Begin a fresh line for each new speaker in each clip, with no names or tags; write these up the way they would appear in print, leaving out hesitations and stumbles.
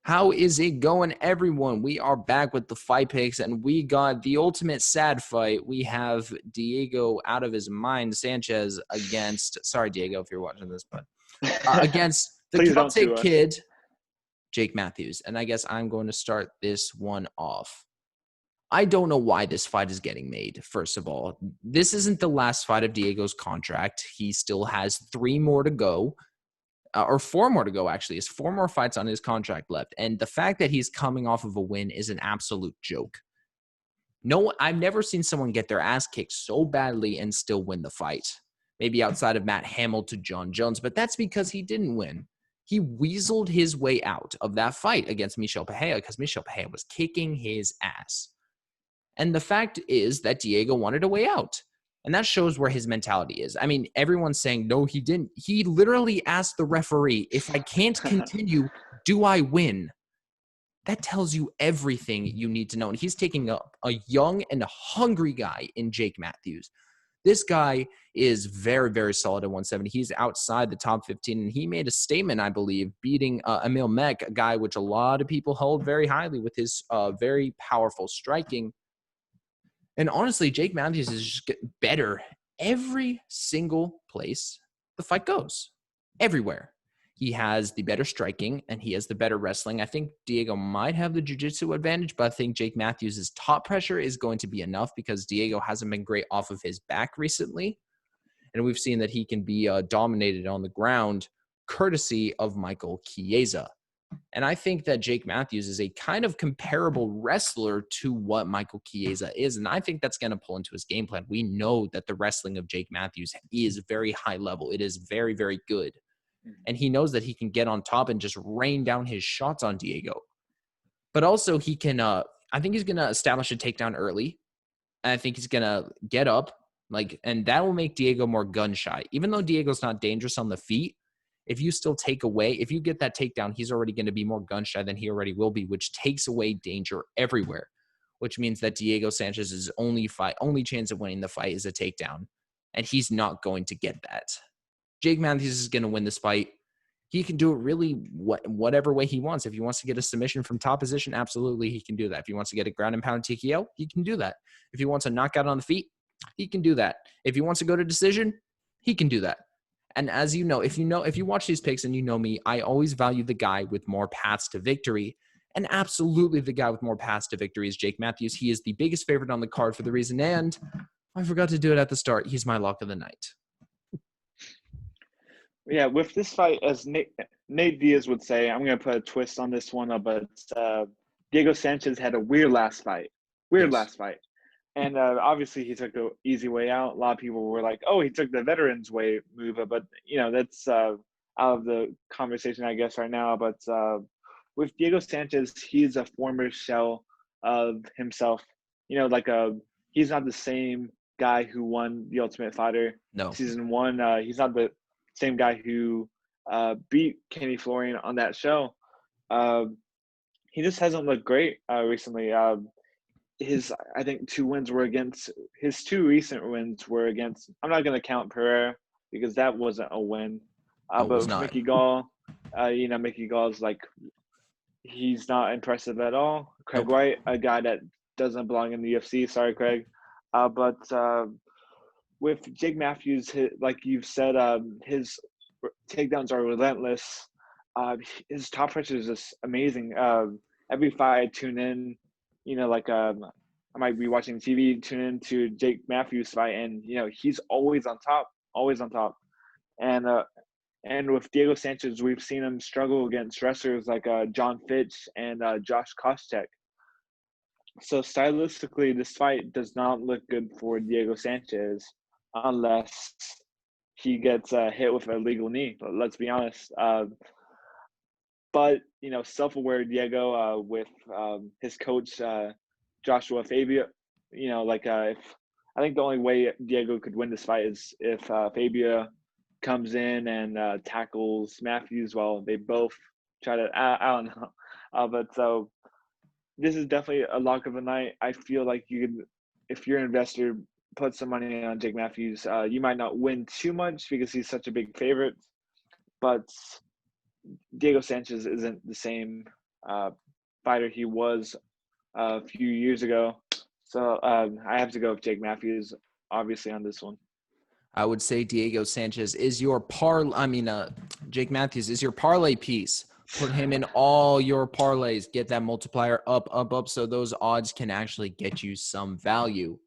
How is it going, everyone? We are back with the fight picks, and we got the ultimate sad fight. We have Diego out of his mind, Sanchez against, sorry, Diego, if you're watching this, but against the
Please don't
Celtic
sue us.
kid, Jake Matthews. And I guess I'm going to start this one off. I don't know why this fight is getting made, first of all. This isn't the last fight of Diego's contract. He still has 3 more to go. Or 4 more to go, actually. It's 4 more fights on his contract left. And the fact that he's coming off of a win is an absolute joke. No, I've never seen someone get their ass kicked so badly and still win the fight. Maybe outside of Matt Hamill to John Jones, but that's because he didn't win. He weaseled his way out of that fight against Michel Pereira because Michel Pereira was kicking his ass. And the fact is that Diego wanted a way out. And that shows where his mentality is. I mean, everyone's saying, no, he didn't. He literally asked the referee, if I can't continue, do I win? That tells you everything you need to know. And he's taking a young and a hungry guy in Jake Matthews. This guy is very, very solid at 170. He's outside the top 15, and he made a statement, I believe, beating Emil Mek, a guy which a lot of people hold very highly with his very powerful striking. And honestly, Jake Matthews is just getting better every single place the fight goes. Everywhere. He has the better striking and he has the better wrestling. I think Diego might have the jiu-jitsu advantage, but I think Jake Matthews' top pressure is going to be enough because Diego hasn't been great off of his back recently. And we've seen that he can be dominated on the ground courtesy of Michael Chiesa. And I think that Jake Matthews is a kind of comparable wrestler to what Michael Chiesa is. And I think that's going to pull into his game plan. We know that the wrestling of Jake Matthews is very high level. It is very, very good. And he knows that he can get on top and just rain down his shots on Diego. But also he can, I think he's going to establish a takedown early. And I think he's going to get up, and that will make Diego more gun shy. Even though Diego's not dangerous on the feet, if you still take away, if you get that takedown, he's already going to be more gun shy than he already will be, which takes away danger everywhere, which means that Diego Sanchez's only chance of winning the fight is a takedown. And he's not going to get that. Jake Matthews is going to win this fight. He can do it really whatever way he wants. If he wants to get a submission from top position, absolutely he can do that. If he wants to get a ground and pound TKO, he can do that. If he wants a knockout on the feet, he can do that. If he wants to go to decision, he can do that. And as you know, if you watch these picks and you know me, I always value the guy with more paths to victory. And absolutely the guy with more paths to victory is Jake Matthews. He is the biggest favorite on the card for the reason. And I forgot to do it at the start. He's my lock of the night.
Yeah, with this fight, as Nate Diaz would say, I'm going to put a twist on this one, but Diego Sanchez had a weird last fight. And obviously he took the easy way out. A lot of people were like, oh, he took the veterans way move. But, that's out of the conversation, I guess, right now. But with Diego Sanchez, he's a former shell of himself. He's not the same guy who won The Ultimate Fighter season 1. He's not the same guy who beat Kenny Florian on that show. He just hasn't looked great recently. I think 2 wins were against his 2 recent wins were against. I'm not going to count Pereira because that wasn't a win. But with Mickey Gall, Mickey Gall's he's not impressive at all. Craig White, a guy that doesn't belong in the UFC. Sorry, Craig. But with Jake Matthews, like you've said, his takedowns are relentless. His top pressure is just amazing. Every fight I tune in, I might be watching TV, tune in to Jake Matthews fight, and he's always on top. And with Diego Sanchez, we've seen him struggle against wrestlers like John Fitch and Josh Koscheck. So stylistically, this fight does not look good for Diego Sanchez unless he gets hit with a legal knee. But let's be honest. But self-aware Diego with his coach Joshua Fabio. If I think the only way Diego could win this fight is if Fabio comes in and tackles Matthews while they both try to. I don't know, but so this is definitely a lock of the night. I feel like you could, if you're an investor, put some money on Jake Matthews. You might not win too much because he's such a big favorite, but Diego Sanchez isn't the same uh, fighter he was a few years ago. So I have to go with Jake Matthews, obviously, on this one.
I would say Diego Sanchez is your Jake Matthews is your parlay piece. Put him in all your parlays. Get that multiplier up, up, up, so those odds can actually get you some value.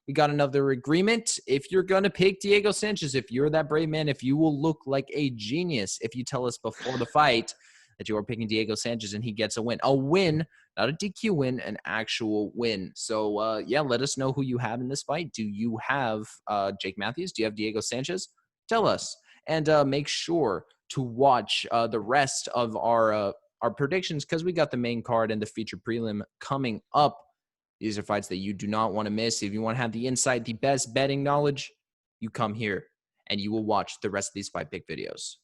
We got another agreement. If you're going to pick Diego Sanchez, if you're that brave man, if you will look like a genius, if you tell us before the fight that you are picking Diego Sanchez and he gets a win, not a DQ win, an actual win. So, yeah, let us know who you have in this fight. Do you have Jake Matthews? Do you have Diego Sanchez? Tell us. And make sure to watch the rest of our predictions, because we got the main card and the feature prelim coming up. These are fights that you do not want to miss. If you want to have the insight, the best betting knowledge, you come here and you will watch the rest of these fight pick videos.